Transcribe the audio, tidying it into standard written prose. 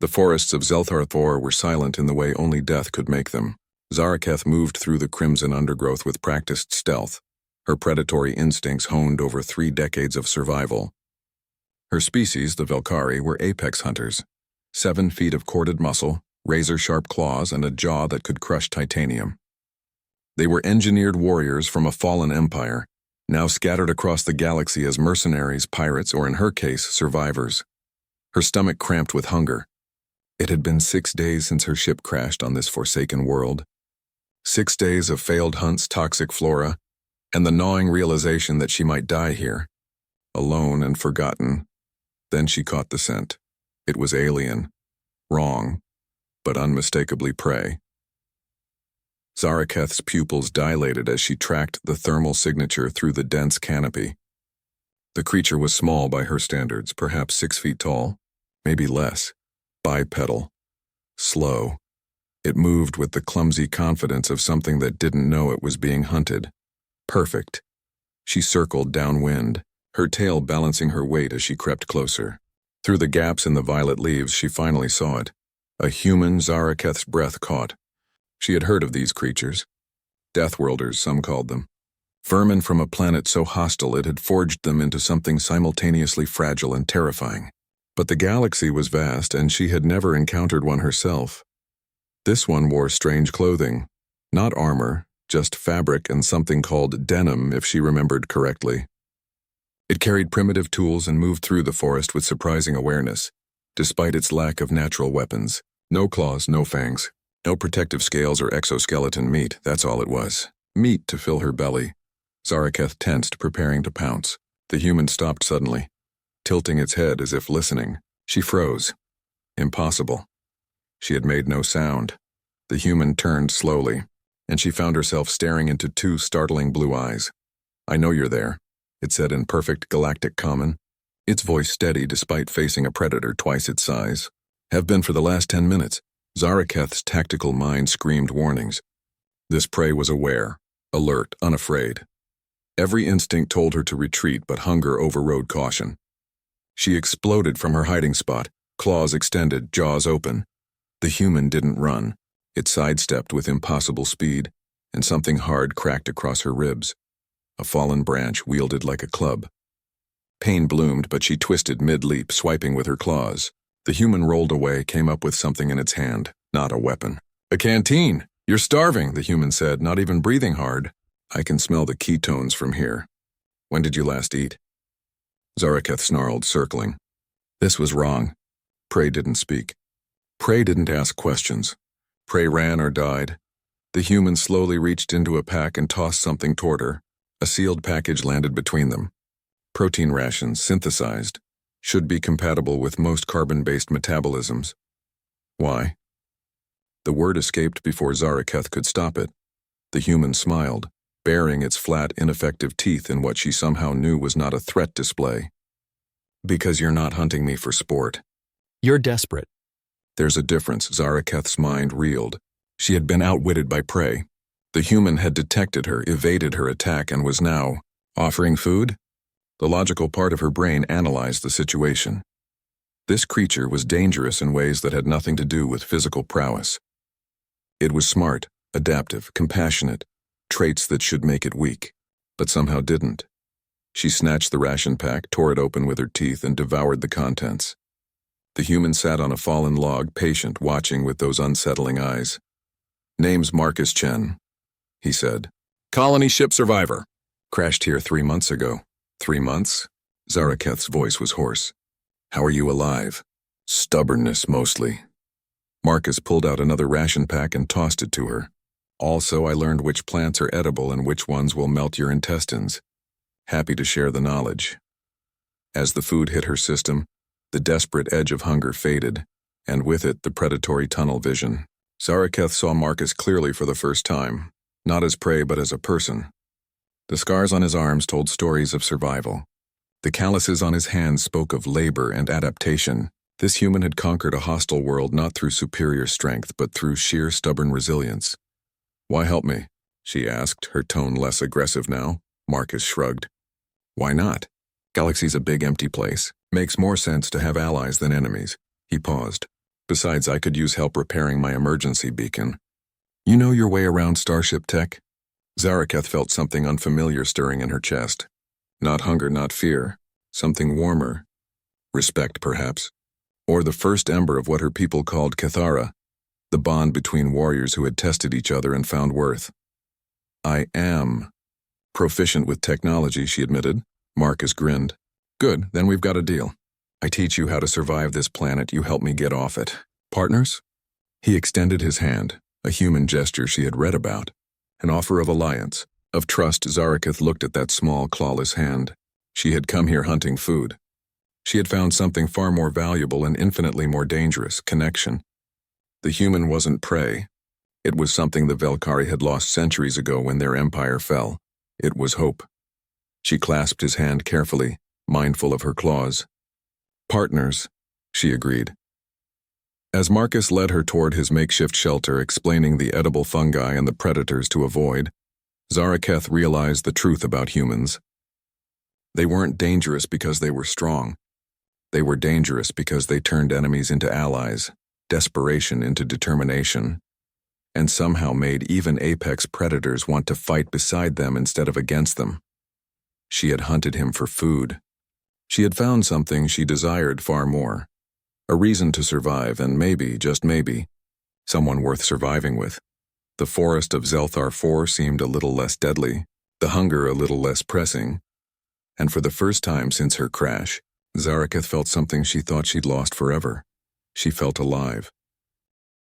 The forests of Zeltharthor were silent in the way only death could make them. Zaraketh moved through the crimson undergrowth with practiced stealth, her predatory instincts honed over 3 decades of survival. Her species, the Velkari, were apex hunters. 7 feet of corded muscle, razor-sharp claws, and a jaw that could crush titanium. They were engineered warriors from a fallen empire, now scattered across the galaxy as mercenaries, pirates, or in her case, survivors. Her stomach cramped with hunger. It had been 6 days since her ship crashed on this forsaken world. 6 days of failed hunts, toxic flora, and the gnawing realization that she might die here, alone and forgotten. Then she caught the scent. It was alien, wrong, but unmistakably prey. Zaraketh's pupils dilated as she tracked the thermal signature through the dense canopy. The creature was small by her standards, perhaps 6 feet tall, maybe less, bipedal, slow. It moved with the clumsy confidence of something that didn't know it was being hunted. Perfect. She circled downwind, her tail balancing her weight as she crept closer. Through the gaps in the violet leaves, she finally saw it. A human Zaraketh's breath caught. She had heard of these creatures. Deathworlders, some called them. Vermin from a planet so hostile it had forged them into something simultaneously fragile and terrifying. But the galaxy was vast, and she had never encountered one herself. This one wore strange clothing. Not armor, just fabric and something called denim, if she remembered correctly. It carried primitive tools and moved through the forest with surprising awareness, despite its lack of natural weapons. No claws, no fangs. No protective scales or exoskeleton meat, that's all it was. Meat to fill her belly. Zaraketh tensed, preparing to pounce. The human stopped suddenly, tilting its head as if listening. She froze. Impossible. She had made no sound. The human turned slowly, and she found herself staring into 2 startling blue eyes. "I know you're there," it said in perfect galactic common, its voice steady despite facing a predator twice its size. "Have been for the last 10 minutes. Zaraketh's tactical mind screamed warnings. This prey was aware, alert, unafraid. Every instinct told her to retreat, but hunger overrode caution. She exploded from her hiding spot, claws extended, jaws open. The human didn't run. It sidestepped with impossible speed, and something hard cracked across her ribs. A fallen branch wielded like a club. Pain bloomed, but she twisted mid-leap, swiping with her claws. The human rolled away, came up with something in its hand, not a weapon. "A canteen! You're starving," the human said, not even breathing hard. "I can smell the ketones from here. When did you last eat?" Zaraketh snarled, circling. This was wrong. Prey didn't speak. Prey didn't ask questions. Prey ran or died. The human slowly reached into a pack and tossed something toward her. A sealed package landed between them. Protein rations, synthesized. Should be compatible with most carbon-based metabolisms. Why? The word escaped before Zaraketh could stop it. The human smiled, baring its flat, ineffective teeth in what she somehow knew was not a threat display. "Because you're not hunting me for sport. You're desperate." There's a difference. Zaraketh's mind reeled. She had been outwitted by prey. The human had detected her, evaded her attack, and was now offering food? The logical part of her brain analyzed the situation. This creature was dangerous in ways that had nothing to do with physical prowess. It was smart, adaptive, compassionate, traits that should make it weak, but somehow didn't. She snatched the ration pack, tore it open with her teeth, and devoured the contents. The human sat on a fallen log, patient, watching with those unsettling eyes. "Name's Marcus Chen," he said. "Colony ship survivor. Crashed here 3 months ago." 3 months? Zaraketh's voice was hoarse. "How are you alive?" "Stubbornness, mostly." Marcus pulled out another ration pack and tossed it to her. "Also, I learned which plants are edible and which ones will melt your intestines. Happy to share the knowledge." As the food hit her system, the desperate edge of hunger faded, and with it the predatory tunnel vision. Zaraketh saw Marcus clearly for the first time, not as prey but as a person. The scars on his arms told stories of survival. The calluses on his hands spoke of labor and adaptation. This human had conquered a hostile world not through superior strength, but through sheer stubborn resilience. "Why help me?" she asked, her tone less aggressive now. Marcus shrugged. "Why not? Galaxy's a big empty place. Makes more sense to have allies than enemies." He paused. Besides, I could use help repairing my emergency beacon. You know your way around Starship tech? Zaraketh felt something unfamiliar stirring in her chest. Not hunger, not fear. Something warmer. Respect, perhaps. Or the first ember of what her people called Cathara, the bond between warriors who had tested each other and found worth. I am proficient with technology, she admitted. Marcus grinned. Good, then we've got a deal. I teach you how to survive this planet, you help me get off it. Partners? He extended his hand, a human gesture she had read about. An offer of alliance, of trust. Zaraketh looked at that small, clawless hand. She had come here hunting food. She had found something far more valuable and infinitely more dangerous, connection. The human wasn't prey. It was something the Velkari had lost centuries ago when their empire fell. It was hope. She clasped his hand carefully, mindful of her claws. Partners, she agreed. As Marcus led her toward his makeshift shelter, explaining the edible fungi and the predators to avoid, Zaraketh realized the truth about humans. They weren't dangerous because they were strong. They were dangerous because they turned enemies into allies, desperation into determination, and somehow made even apex predators want to fight beside them instead of against them. She had hunted him for food. She had found something she desired far more. A reason to survive, and maybe, just maybe, someone worth surviving with. The forest of Zelthar IV seemed a little less deadly, the hunger a little less pressing, and for the first time since her crash, Zaraketh felt something she thought she'd lost forever. She felt alive.